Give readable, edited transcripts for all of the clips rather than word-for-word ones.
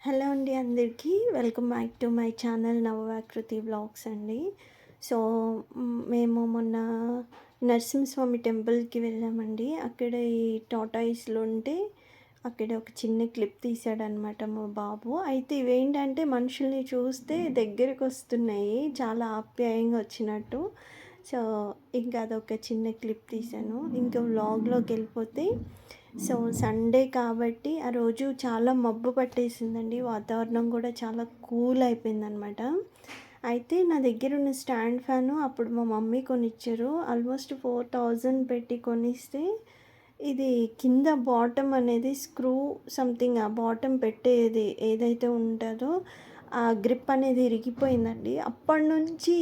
Hello అండి అందరికీ. Welcome back to my channel నవవాకృతి vlogs అండి. సో, మేము మొన్న నరసింహస్వామి టెంపుల్‌కి వెళ్ళామండి. అక్కడ ఈ టార్టాయిస్‌లు ఉంటే అక్కడ ఒక చిన్న క్లిప్ తీసాడనమాట మా బాబు. అయితే ఇవేంటంటే మనుషుల్ని చూస్తే దగ్గరకొస్తున్నాయి. చాలా ఆప్యాయంగా వచ్చినట్టు. సో, ఇంకా అదొక చిన్న క్లిప్ తీశాను. ఇంకా వ్లాగ్‌లోకెళ్ళిపోతే సో, సండే కాబట్టి ఆ రోజు చాలా మబ్బు పట్టేసిందండి. వాతావరణం కూడా చాలా కూల్ అయిపోయిందనమాట. అయితే నా దగ్గరున్న స్టాండ్ ఫ్యాను అప్పుడు మా మమ్మీ కొనిచ్చారు. ఆల్మోస్ట్ 4000 పెట్టి కొనిస్తే ఇది కింద బాటమ్ అనేది స్క్రూ సంథింగ్ ఆ బాటమ్ పెట్టేది ఏదైతే ఉంటుందో ఆ గ్రిప్ అనేది ఇరిగిపోయిందండి. అప్పటినుంచి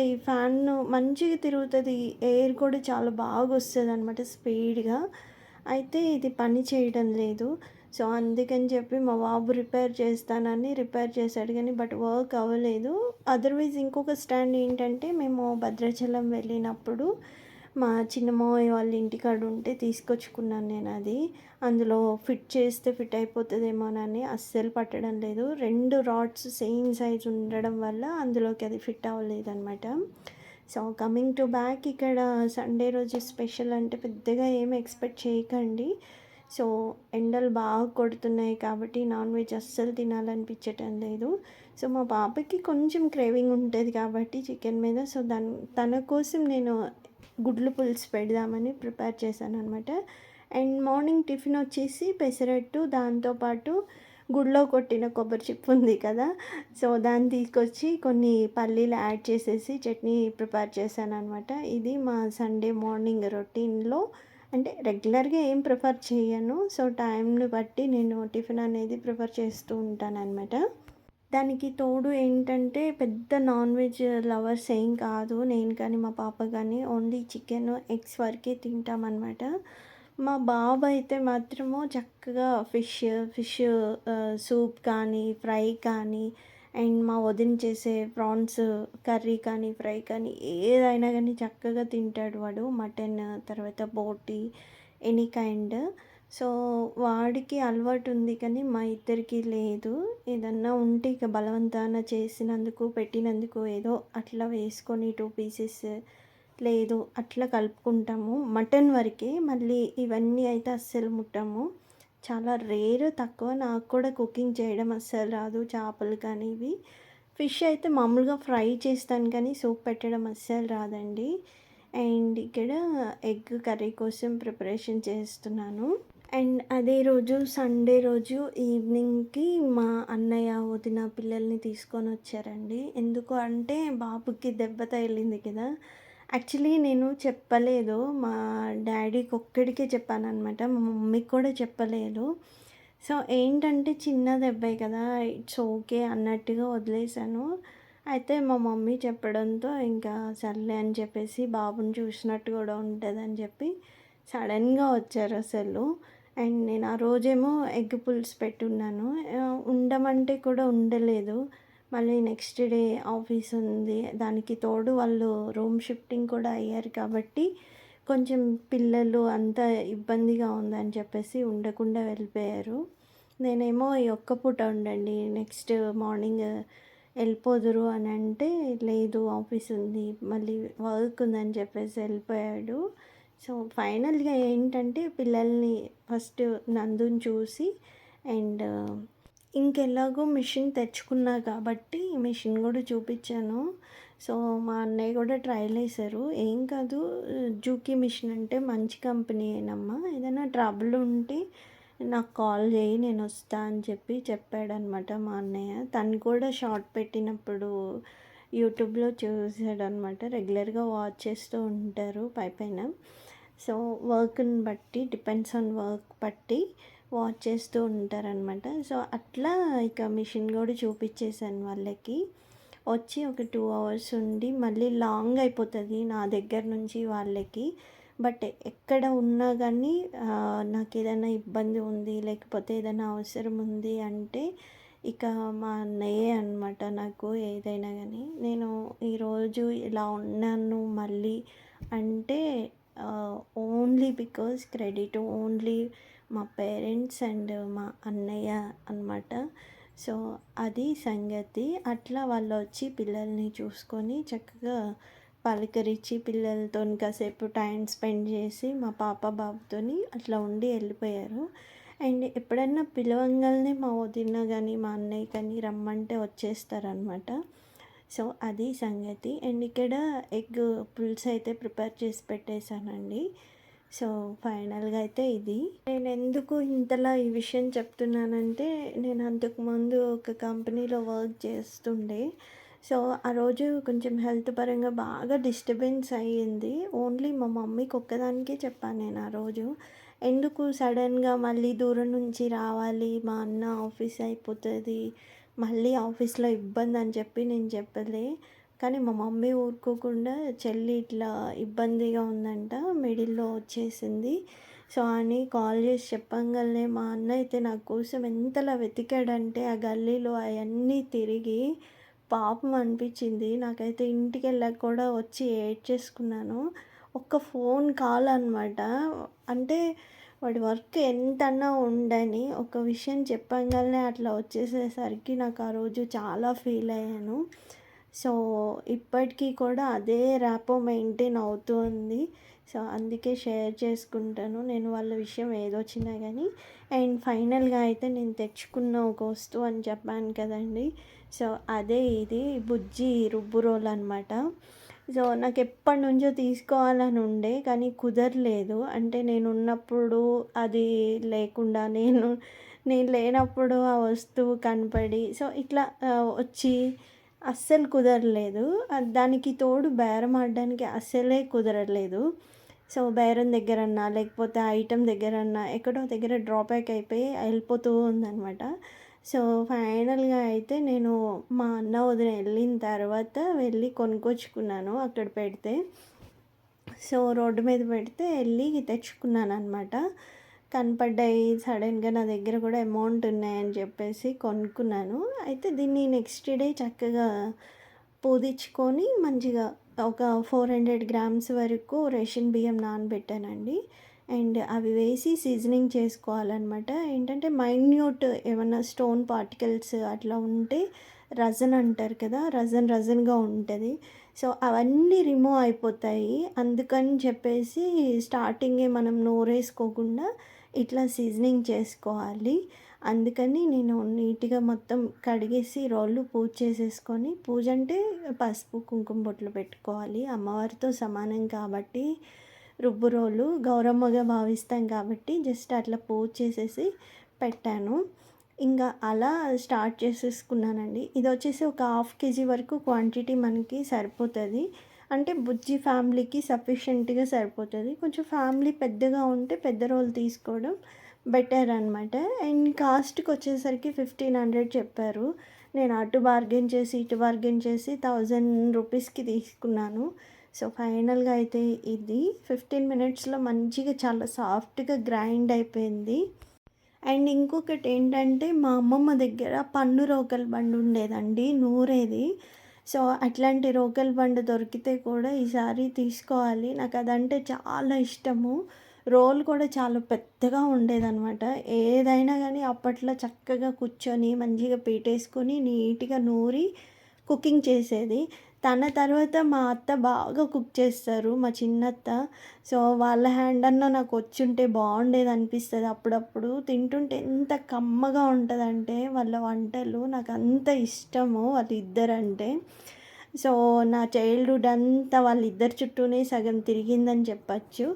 ఈ ఫ్యాను మంచిగా తిరుగుతుంది. ఎయిర్ కూడా చాలా బాగా వస్తుందనమాట స్పీడ్‌గా. అయితే ఇది పని చేయడం లేదు. సో, అందుకని చెప్పి మా బాబు రిపేర్ చేస్తానని రిపేర్ చేశాడు కానీ బట్ వర్క్ అవ్వలేదు. అదర్‌వైజ్ ఇంకొక స్టాండ్ ఏంటంటే మేము భద్రాచలం వెళ్ళినప్పుడు మా చిన్న మావయ్య వాళ్ళ ఇంటికాడ ఉంటే తీసుకొచ్చుకున్నాను నేను అది. అందులో ఫిట్ చేస్తే ఫిట్ అయిపోతదేమోనని అస్సలు పట్టడం లేదు. 2 రాడ్స్ సేమ్ సైజ్ ఉండడం వల్ల అందులోకి అది ఫిట్ అవ్వలేదనమాట. సో, కమింగ్ టు బ్యాక్ ఇక్కడ సండే రోజు స్పెషల్ అంటే పెద్దగా ఏమి ఎక్స్‌పెక్ట్ చేయకండి. సో, ఎండలు బాగా కొడుతున్నాయి కాబట్టి నాన్ వెజ్ అస్సలు తినాలనిపించటం లేదు. సో, మా పాపకి కొంచెం క్రేవింగ్ ఉంటది కాబట్టి చికెన్ మీద సో, తన కోసం నేను గుడ్లు పులుసు పెడదామని ప్రిపేర్ చేశాననమాట. అండ్ మార్నింగ్ టిఫిన్ వచ్చేసి పెసరట్టు దాంతో పాటు గుడిలో కొట్టిన కొబ్బరి చిప్పు ఉంది కదా! సో, దాన్ని తీసుకొచ్చి కొన్ని పల్లీలు యాడ్ చేసేసి చట్నీ ప్రిపేర్ చేశాననమాట. ఇది మా సండే మార్నింగ్ రొటీన్‌లో అంటే రెగ్యులర్‌గా ఏం ప్రిఫర్ చేయను. సో, టైంని బట్టి నేను టిఫిన్ అనేది ప్రిఫర్ చేస్తూ ఉంటాననమాట. దానికి తోడు ఏంటంటే పెద్ద నాన్ వెజ్ లవర్స్ ఏం కాదు. నేను కానీ, మా పాప కానీ ఓన్లీ చికెను, ఎగ్స్ వరకే తింటామనమాట. మా బాబు అయితే మాత్రము చక్కగా ఫిష్ సూప్ కానీ, ఫ్రై కానీ అండ్ మా వదిన చేసే ప్రాన్స్ కర్రీ కానీ, ఫ్రై కానీ ఏదైనా కానీ చక్కగా తింటాడు వాడు. మటన్ తర్వాత బోటి ఎనీ కైండ్. సో, వాడికి అలవాటుంది కానీ మా ఇద్దరికీ లేదు. ఏదన్నా ఉంటే ఇక బలవంతాన చేసినందుకు, పెట్టినందుకు ఏదో అట్లా వేసుకొని 2 పీసెస్ లేదు అట్లా కలుపుకుంటాము. మటన్ వరకే మళ్ళీ ఇవన్నీ అయితే అస్సలు ముట్టము. చాలా రేర్ తక్కువ. నాకు కూడా కుకింగ్ చేయడం అస్సలు రాదు. చేపలు కానీ ఇవి. ఫిష్ అయితే మామూలుగా ఫ్రై చేస్తాను కానీ సూప్ పెట్టడం అస్సలు రాదండి. అండ్ ఇక్కడ ఎగ్ కర్రీ కోసం ప్రిపరేషన్ చేస్తున్నాను. అండ్ అదే రోజు సండే రోజు ఈవినింగ్‌కి మా అన్నయ్య, వదిన పిల్లల్ని తీసుకొనొచ్చారండి. ఎందుకు అంటే బాబుకి దెబ్బ తగిలింది కదా! యాక్చువల్లీ నేను చెప్పలేదు. మా డ్యాడీకి ఒక్కడికే చెప్పాననమాట. మా మమ్మీకి కూడా చెప్పలేదు. సో, ఏంటంటే చిన్న దెబ్బే కదా! ఇట్స్ ఓకే అన్నట్టుగా వదిలేసాను. అయితే మా మమ్మీ చెప్పడంతో ఇంకా సర్లే అని చెప్పేసి బాబుని చూసినట్టు కూడా ఉంటదని చెప్పి సడన్‌గా వచ్చారసలు. అండ్ నేను ఆ రోజేమో ఎగ్ పులుసు పెట్టున్నాను. ఉండమంటే కూడా ఉండలేదు. మళ్ళీ నెక్స్ట్ డే ఆఫీస్ ఉంది. దానికి తోడు వాళ్ళు రూమ్ షిఫ్టింగ్ కూడా అయ్యారు కాబట్టి కొంచెం పిల్లలు అంతా ఇబ్బందిగా ఉందని చెప్పేసి ఉండకుండా వెళ్ళిపోయారు. నేనేమో ఈ ఒక్క పూట ఉండండి నెక్స్ట్ మార్నింగ్ వెళ్ళిపోదురు అని అంటే లేదు ఆఫీస్ ఉంది మళ్ళీ వర్క్ ఉందని చెప్పేసి వెళ్ళిపోయాడు. సో, ఫైనల్‌గా ఏంటంటే పిల్లల్ని ఫస్ట్ నందుని చూసి అండ్ ఇంకెలాగో మిషన్ తెచ్చుకున్నా కాబట్టి మిషన్ కూడా చూపించాను. సో, మా అన్నయ్య కూడా ట్రైల్ వేశారు. ఏం కాదు జూకీ మిషన్ అంటే మంచి కంపెనీయేనమ్మా. ఏదైనా ట్రబుల్ ఉంటే నాకు కాల్ చేయి నేను వస్తా అని చెప్పి చెప్పాడనమాట మా అన్నయ్య. తను కూడా షార్ట్ పెట్టినప్పుడు యూట్యూబ్‌లో చూసాడనమాట. రెగ్యులర్‌గా వాచ్ చేస్తూ ఉంటారు పైపైన. సో, వర్క్‌ని బట్టి డిపెండ్స్ ఆన్ వర్క్ బట్టి వాచ్ చేస్తూ ఉంటారనమాట. సో, అట్లా ఇక మిషన్ కూడా చూపించేసాను వాళ్ళకి. వచ్చి ఒక 2 అవర్స్ ఉండి మళ్ళీ లాంగ్ అయిపోతుంది నా దగ్గర నుంచి వాళ్ళకి. బట్ ఎక్కడ ఉన్నా కానీ నాకేదైనా ఇబ్బంది ఉంది లేకపోతే ఏదైనా అవసరం ఉంది అంటే ఇక మా అన్నయ్యే అనమాట నాకు ఏదైనా కానీ. నేను ఈరోజు ఇలా ఉన్నాను మళ్ళీ అంటే ఓన్లీ బికాజ్ క్రెడిట్ ఓన్లీ మా పేరెంట్స్ అండ్ మా అన్నయ్య అనమాట. సో, అది సంగతి. అట్లా వాళ్ళొచ్చి పిల్లల్ని చూసుకొని చక్కగా పలకరించి పిల్లలతోని కాసేపు టైం స్పెండ్ చేసి మా పాప, బాబుతోని అట్లా ఉండి ఎళ్ళిపోయారు. అండ్ ఎప్పుడన్నా పిలవంగాల్నే మా వదిన గాని, మా అన్నయ్య కానీ రమ్మంటే వచ్చేస్తారనమాట. సో, అది సంగతి. అండ్ ఇక్కడ ఎగ్ పులుసయితే ప్రిపేర్ చేసి పెట్టేశానండి. సో, ఫైనల్‌గా అయితే ఇది. నేనెందుకు ఇంతలా ఈ విషయం చెప్తున్నానంటే, నేను అంతకుముందు ఒక కంపెనీలో వర్క్ చేస్తుండే. సో, ఆ రోజు కొంచెం హెల్త్ పరంగా బాగా డిస్టర్బెన్స్ అయ్యింది. ఓన్లీ మా మమ్మీకి ఒక్కదానికే చెప్పాను నేను ఆ రోజు. ఎందుకు సడన్‌గా మళ్ళీ దూరం నుంచి రావాలి, మా అన్న ఆఫీస్ అయిపోతది, మళ్ళీ ఆఫీస్‌లో ఇబ్బందని చెప్పి నేను చెప్పలే. కానీ మా మమ్మీ ఊరుకోకుండా చెల్లి ఇట్లా ఇబ్బందిగా ఉందంట, మిడిల్‌లో వచ్చేసింది. సో, అని కాల్ చేసి చెప్పంగాల్నే మా అన్న అయితే నా కోసం ఎంతలా వెతికాడంటే ఆ గల్లీలో అయన్నీ తిరిగి పాపం అనిపించింది. నాకైతే ఇంటికెళ్ళాక కూడా వచ్చి ఏడ్చేసుకున్నాను. ఒక్క ఫోన్ కాల్ అనమాట. అంటే వాడి వర్క్ ఎంతన్నా ఉండని ఒక విషయం చెప్పంగాల్నే అట్లా వచ్చేసేసరికి నాకు ఆ రోజు చాలా ఫీల్ అయ్యాను. సో, ఇప్పటికీ కూడా అదే ర్యాపో మెయింటైన్ అవుతూ ఉంది. సో, అందుకే షేర్ చేసుకుంటాను నేను వాళ్ళ విషయం ఏదొచ్చినా గానీ. అండ్ ఫైనల్‌గా అయితే నేను తెచ్చుకున్న ఒక వస్తువు అని చెప్పాను కదండీ! సో, అదే ఇది బుజ్జి రుబ్బు రోలనమాట. సో, నాకెప్పటినుంచో తీసుకోవాలని ఉండే కానీ కుదరలేదు. అంటే నేనున్నప్పుడు అది లేకుండా, నేను లేనప్పుడు ఆ వస్తువు కనపడి సో, ఇట్లా వచ్చి అస్సలు కుదరలేదు. దానికి తోడు బేరం ఆడడానికి అస్సలే కుదరలేదు. సో, బేరం దగ్గరన్నా, లేకపోతే ఆ ఐటెమ్ దగ్గరన్నా ఎక్కడో దగ్గర డ్రాబ్యాక్ అయిపోయి ఎళ్ళిపోతూ ఉందనమాట. సో, ఫైనల్‌గా అయితే నేను మా అన్న, వదిన ఎళ్ళిన తర్వాత వెళ్ళి కొనుక్కొచ్చుకున్నాను అక్కడ పెడితే. సో, రోడ్డు మీద పెడితే ఎళ్ళి తెచ్చుకున్నాననమాట. కనపడ్డాయి సడెన్‌గా నా దగ్గర కూడా అమౌంట్ ఉన్నాయని చెప్పేసి కొనుక్కున్నాను. అయితే దీన్ని నెక్స్ట్ డే చక్కగా పూదిచ్చుకొని మంచిగా ఒక 400 గ్రామ్స్ వరకు రేషన్ బియ్యం నానబెట్టానండి. అండ్ అవి వేసి సీజనింగ్ చేసుకోవాలనమాట. ఏంటంటే మైన్యూట్ ఏమన్నా స్టోన్ పార్టికల్స్ అట్లా ఉంటే రజన్ అంటారు కదా! రజన్‌గా ఉంటది. సో, అవన్నీ రిమూవ్ అయిపోతాయి. అందుకని చెప్పేసి స్టార్టింగే మనం నూరేసుకోకుండా ఇట్లా సీజనింగ్ చేసుకోవాలి. అందుకని నేను నీట్‌గా మొత్తం కడిగేసి రోళ్ళు పూజ చేసేసుకొని, పూజ అంటే పసుపు, కుంకుమ బొట్లు పెట్టుకోవాలి. అమ్మవారితో సమానం కాబట్టి రుబ్బు రోలు గౌరమ్మగా భావిస్తాం కాబట్టి జస్ట్ అట్లా పూజ చేసేసి పెట్టాను. ఇంగా అలా స్టార్ట్ చేసేసుకున్నానండి. ఇదొచ్చేసి ఒక హాఫ్ కేజీ వరకు క్వాంటిటీ మనకి సరిపోతది. అంటే బుజ్జి ఫ్యామిలీకి సఫిషియెంట్‌గా సరిపోతది. కొంచెం ఫ్యామిలీ పెద్దగా ఉంటే పెద్ద రోలు తీసుకోవడం బెటర్ అనమాట. అండ్ కాస్ట్‌కొచ్చేసరికి 1500 చెప్పారు. నేను అటు బార్గెన్ చేసి, ఇటు బార్గెన్ చేసి 1000 రూపీస్‌కి తీసుకున్నాను. సో, ఫైనల్‌గా అయితే ఇది 15 మినిట్స్‌లో మంచిగా చాలా సాఫ్ట్‌గా గ్రైండ్ అయిపోయింది. అండ్ ఇంకొకటేంటంటే మా అమ్మమ్మ దగ్గర పన్ను రోకలి బండి ఉండేదండి నూరేది. సో, అట్లాంటి రోకలి బండి దొరికితే కూడా ఈసారి తీసుకోవాలి. నాకదంటే చాలా ఇష్టము. రోలు కూడా చాలా పెద్దగా ఉండేదనమాట. ఏదైనా గానీ అప్పట్లో చక్కగా కూర్చొని మంచిగా పీటేసుకొని నీట్‌గా నూరి కుకింగ్ చేసేది. తన తర్వాత మా అత్త బాగా కుక్ చేస్తారు. మా చిన్నత్త. సో, వాళ్ళ హ్యాండ్ అన్నా నాకొచ్చుంటే బావుండేదనిపిస్తది అప్పుడప్పుడు. తింటుంటే ఎంత కమ్మగా ఉంటదంటే వాళ్ళ వంటలు నాకంత ఇష్టము వాళ్ళిద్దరంటే. సో, నా చైల్డ్‌హుడ్ అంతా వాళ్ళిద్దరి చుట్టూనే సగం తిరిగిందని చెప్పచ్చు.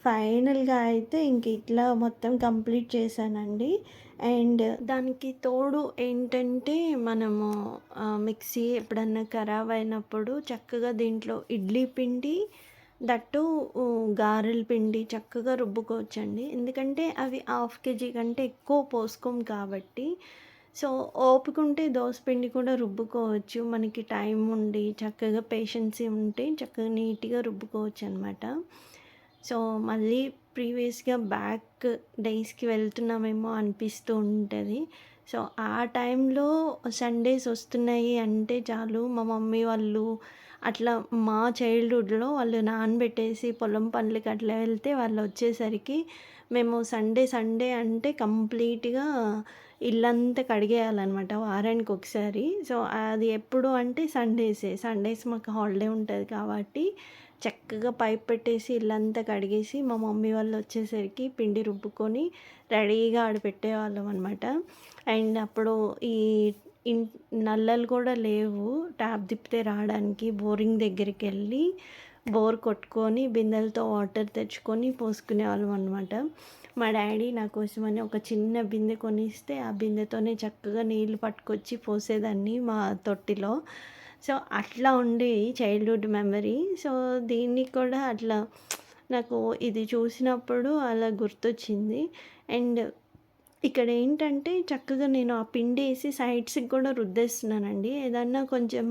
ఫైనల్‌గా అయితే ఇంక ఇట్లా మొత్తం కంప్లీట్ చేశానండి. అండ్ దానికి తోడు ఏంటంటే మనము మిక్సీ ఎప్పుడన్నా ఖరాబ్ అయినప్పుడు చక్కగా దీంట్లో ఇడ్లీ పిండి దట్టు గారెల పిండి చక్కగా రుబ్బుకోవచ్చండి. ఎందుకంటే అవి హాఫ్ కేజీ కంటే ఎక్కువ పోసుకోము కాబట్టి. సో, ఓపికుంటే దోసపిండి కూడా రుబ్బుకోవచ్చు. మనకి టైం ఉండి చక్కగా పేషెన్సీ ఉంటే చక్కగా నీట్‌గా రుబ్బుకోవచ్చనమాట. సో, మళ్ళీ ప్రీవియస్‌గా బ్యాక్ డేస్‌కి వెళ్తున్నామేమో అనిపిస్తూ ఉంటది. సో, ఆ టైంలో సండేస్ వస్తున్నాయి అంటే చాలు మా మమ్మీ వాళ్ళు అట్లా మా చైల్డ్‌హుడ్‌లో వాళ్ళు నానబెట్టేసి పొలం పనులకి అట్లా వెళ్తే వాళ్ళొచ్చేసరికి మేము సండే అంటే కంప్లీట్‌గా ఇల్లంతా కడిగేయాలనమాట వారానికి ఒకసారి. సో, అది ఎప్పుడు అంటే సండేసే. సండేస్ మాకు హాలిడే ఉంటది కాబట్టి చక్కగా పైప్ పెట్టేసి ఇల్లంతా కడిగేసి మా మమ్మీ వాళ్ళు వచ్చేసరికి పిండి రుబ్బుకొని రెడీగా ఆడ పెట్టేవాళ్ళం అనమాట. అండ్ అప్పుడు ఈ ఇన్ నల్లలు కూడా లేవు. ట్యాప్ తిప్పితే రావడానికి బోరింగ్ దగ్గరికెళ్ళి బోర్ కొట్టుకొని బిందెలతో వాటర్ తెచ్చుకొని పోసుకునేవాళ్ళం అనమాట. మా డ్యాడీ నా కోసమని ఒక చిన్న బిందె కొనిస్తే ఆ బిందెతోనే చక్కగా నీళ్ళు పట్టుకొచ్చి పోసేదాన్ని మా తొట్టిలో. సో, అట్లా ఉండేది చైల్డ్‌హుడ్ మెమరీ. సో, దీన్ని కూడా అట్లా నాకు ఇది చూసినప్పుడు అలా గుర్తొచ్చింది. అండ్ ఇక్కడేంటంటే చక్కగా నేను ఆ పిండేసి సైడ్స్‌కి కూడా రుద్దేస్తున్నానండి. ఏదన్నా కొంచెం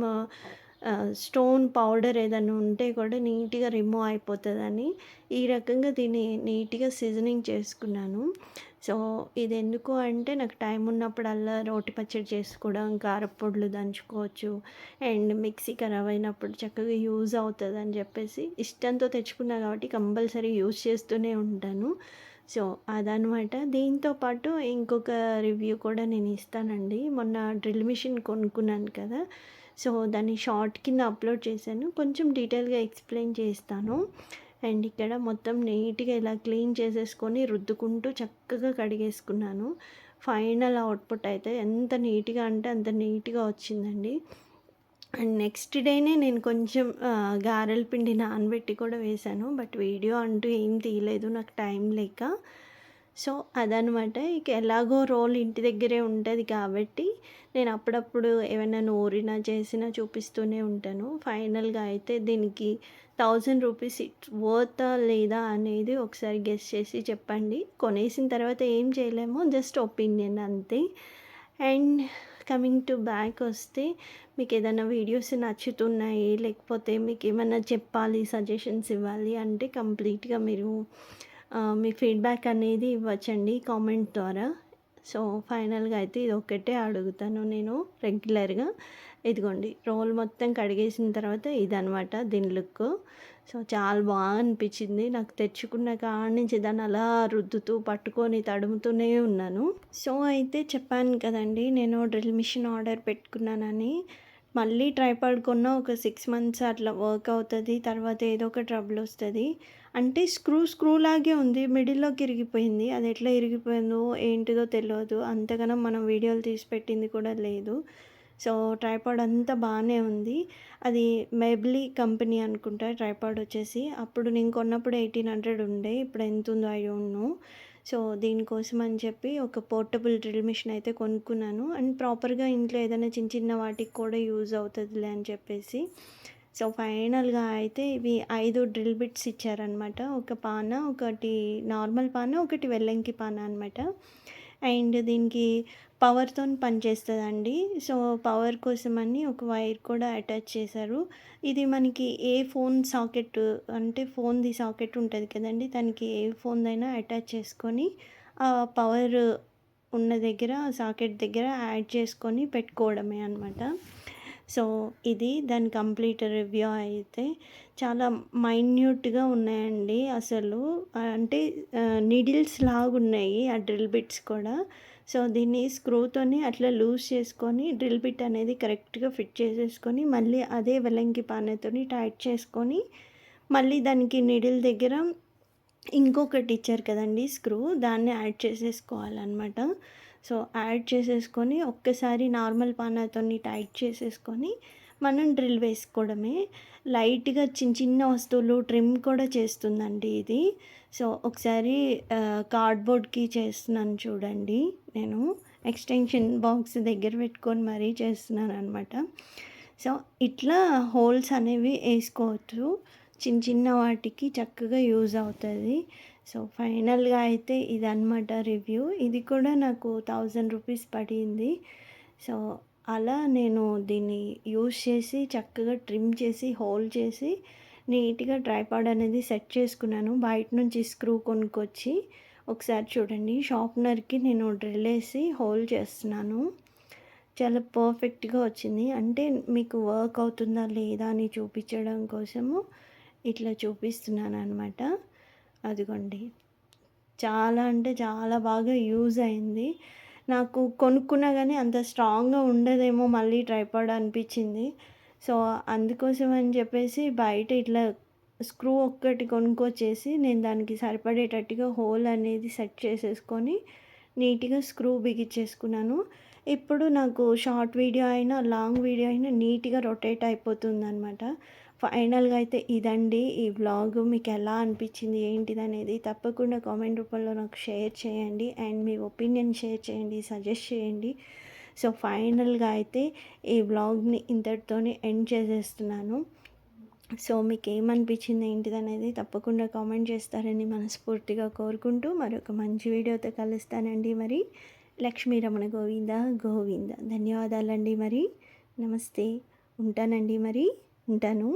స్టోన్ పౌడర్ ఏదన్నా ఉంటే కూడా నీట్‌గా రిమూవ్ అయిపోతదని, ఈ రకంగా దీన్ని నీట్‌గా సీజనింగ్ చేసుకున్నాను. సో, ఇదెందుకు అంటే నాకు టైం ఉన్నప్పుడల్లా రోటి పచ్చడి చేసుకోవడం, కారప్పొడులు దంచుకోవచ్చు. అండ్ మిక్సీ ఖరాబ్ అయినప్పుడు చక్కగా యూజ్ అవుతదని చెప్పేసి ఇష్టంతో తెచ్చుకున్నా కాబట్టి కంపల్సరీ యూజ్ చేస్తూనే ఉంటాను. సో, అదనమాట. దీంతో పాటు ఇంకొక రివ్యూ కూడా నేను ఇస్తానండి. మొన్న డ్రిల్ మిషన్ కొనుక్కున్నాను కదా! సో, దాన్ని షార్ట్ కింద అప్‌లోడ్ చేశాను. కొంచెం డీటెయిల్‌గా ఎక్స్‌ప్లెయిన్ చేస్తాను. అండ్ ఇక్కడ మొత్తం నీట్‌గా ఇలా క్లీన్ చేసేసుకొని రుద్దుకుంటూ చక్కగా కడిగేసుకున్నాను. ఫైనల్ అవుట్‌పుట్ అయితే ఎంత నీట్‌గా అంటే అంత నీట్‌గా వచ్చిందండి. అండ్ నెక్స్ట్ డేనే నేను కొంచెం గారెల పిండి నానబెట్టి కూడా వేశాను. బట్ వీడియో అంటూ ఏం తీయలేదు నాకు టైం లేక. సో, అదనమాట. ఇక ఎలాగో రోల్ ఇంటి దగ్గరే ఉంటది కాబట్టి నేను అప్పుడప్పుడు ఏమైనా నూరినా, చేసినా చూపిస్తూనే ఉంటాను. ఫైనల్‌గా అయితే దీనికి ₹1000 ఇట్స్ వర్తా లేదా అనేది ఒకసారి గెస్ చేసి చెప్పండి. కొనేసిన తర్వాత ఏం చేయలేము. జస్ట్ ఒపీనియన్ అంతే. అండ్ కమింగ్ టు బ్యాక్ వస్తే మీకేదైనా వీడియోస్ నచ్చుతున్నాయి, లేకపోతే మీకేమన్నా చెప్పాలి, సజెషన్స్ ఇవ్వాలి అంటే కంప్లీట్‌గా మీరు మీ ఫీడ్‌బ్యాక్ అనేది ఇవ్వచ్చండి కామెంట్ ద్వారా. సో, ఫైనల్‌గా అయితే ఇదొక్కటే అడుగుతాను నేను రెగ్యులర్‌గా. ఇదిగోండి రోల్ మొత్తం కడిగేసిన తర్వాత ఇదనమాట దీని లుక్కు. సో, చాలా అనిపిచ్చింది. నాకు తెచ్చుకున్న కాడ నుంచి దాన్ని అలా రుద్దుతూ, పట్టుకొని, తడుముతూనే ఉన్నాను. సో, అయితే చెప్పాను కదండీ! నేను డ్రిల్ మిషన్ ఆర్డర్ పెట్టుకున్నానని. మళ్ళీ ట్రైపాడ్ కొన్నా ఒక 6 మంత్స్ అట్లా వర్క్ అవుతది. తర్వాత ఏదో ఒక ట్రబుల్ వస్తది. అంటే స్క్రూ లాగే ఉంది. మిడిల్‌లోకి ఇరిగిపోయింది. అది ఎట్లా ఇరిగిపోయిందో ఏంటిదో తెలవదు. అంతగనం మనం వీడియోలు తీసి పెట్టింది కూడా లేదు. సో, ట్రైపాడ్ అంతా బానే ఉంది. అది మెబ్లీ కంపెనీ అనుకుంటా ట్రైపాడ్ వచ్చేసి. అప్పుడు నేను కొన్నప్పుడు 1800 ఉండే. ఇప్పుడు ఎంతుందో ఐ డోంట్ నో. సో, దీనికోసం అని చెప్పి ఒక పోర్టబుల్ డ్రిల్ మిషన్ అయితే కొనుక్కున్నాను. అండ్ ప్రాపర్‌గా ఇంట్లో ఏదైనా చిన్న చిన్న వాటికి కూడా యూజ్ అవుతదిలే అని చెప్పేసి. సో, ఫైనల్‌గా అయితే ఇవి 5 డ్రిల్ బిట్స్ ఇచ్చారనమాట. ఒక పాన, ఒకటి నార్మల్ పాన, ఒకటి వెల్లంకి పాన అనమాట. అండ్ దీనికి పవర్‌తోని పనిచేస్తదండి. సో, పవర్ కోసమని ఒక వైర్ కూడా అటాచ్ చేశారు. ఇది మనకి ఏ ఫోన్ సాకెట్ అంటే ఫోన్‌ది సాకెట్ ఉంటది కదండీ! దానికి ఏ ఫోన్‌దైనా అటాచ్ చేసుకొని పవర్ ఉన్న దగ్గర సాకెట్ దగ్గర యాడ్ చేసుకొని పెట్టుకోవడమే అనమాట. సో, ఇది దాని కంప్లీట్ రివ్యూ అయితే చాలా మైన్యూట్‌గా ఉన్నాయండి అసలు. అంటే నీడిల్స్ లాగున్నాయి ఆ డ్రిల్ బిట్స్ కూడా. సో, దీన్ని స్క్రూతోని అట్లా లూజ్ చేసుకొని డ్రిల్ బిట్ అనేది కరెక్ట్‌గా ఫిట్ చేసేసుకొని, మళ్ళీ అదే వెల్లంకి పానతోని టైట్ చేసుకొని, మళ్ళీ దానికి నీడిల్ దగ్గర ఇంకొకటి ఇచ్చారు కదండీ స్క్రూ, దాన్ని యాడ్ చేసేసుకోవాలనమాట. సో, యాడ్ చేసేసుకొని ఒక్కసారి నార్మల్ పానాతోని టైట్ చేసేసుకొని, మనం డ్రిల్ వేసుకోవడమే. లైట్‌గా చిన్న చిన్న వస్తువులు ట్రిమ్ కూడా చేస్తుందండి ఇది. సో, ఒకసారి కార్డ్‌బోర్డ్‌కి చేస్తున్నాను చూడండి నేను. ఎక్స్‌టెన్షన్ బాక్స్ దగ్గర పెట్టుకొని మరీ చేస్తున్నాననమాట. సో, ఇట్లా హోల్స్ అనేవి ఏసుకోవచ్చు. చిన్న చిన్న వాటికి చక్కగా యూజ్ అవుతది. సో, ఫైనల్‌గా అయితే ఇదనమాట రివ్యూ. ఇది కూడా నాకు ₹1000 పడింది. సో, అలా నేను దీన్ని యూజ్ చేసి చక్కగా ట్రిమ్ చేసి, హోల్ చేసి నీట్‌గా ట్రైపాడ్ అనేది సెట్ చేసుకున్నాను. బయట నుంచి స్క్రూ కొనుక్కొచ్చి ఒకసారి చూడండి షార్ప్‌నర్‌కి నేను డ్రిల్ హోల్ చేస్తున్నాను. చాలా పర్ఫెక్ట్‌గా వచ్చింది. అంటే మీకు వర్క్ అవుతుందా లేదా అని చూపించడం కోసము ఇట్లా చూపిస్తున్నాననమాట. అదిగోండి. చాలా అంటే చాలా బాగా యూజ్ అయింది. నాకు కొనుక్కున్నా గానీ అంత స్ట్రాంగ్‌గా ఉండదేమో మళ్ళీ ట్రైపాడ్ అనిపిచ్చింది. సో, అందుకోసం అని చెప్పేసి బయట ఇట్లా స్క్రూ ఒక్కటి కొనుక్కొచ్చేసి నేను దానికి సరిపడేటట్టుగా హోల్ అనేది సెట్ చేసేసుకొని నీట్‌గా స్క్రూ బిగిచ్చేసుకున్నాను. ఇప్పుడు నాకు షార్ట్ వీడియో అయినా, లాంగ్ వీడియో అయినా నీట్‌గా రొటేట్ అయిపోతుందనమాట. ఫైనల్‌గా అయితే ఇదండి ఈ వ్లాగ్. మీకెలా అనిపిచ్చింది, ఏంటిదనేది తప్పకుండా కామెంట్ రూపంలో నాకు షేర్ చేయండి. అండ్ మీ ఒపీనియన్ షేర్ చేయండి, సజెస్ట్ చేయండి. సో, ఫైనల్‌గా అయితే ఈ వ్లాగ్‌ని ఇంతటితోని ఎండ్ చేసేస్తున్నాను. సో, మీకేమనిపించింది ఏంటిదనేది తప్పకుండా కామెంట్ చేస్తారని మనస్ఫూర్తిగా కోరుకుంటూ మరొక మంచి వీడియోతో కలుస్తానండి మరి. లక్ష్మీ రమణ గోవింద గోవింద. ధన్యవాదాలండి మరి. నమస్తే. ఉంటానండి మరి. ఉంటాను.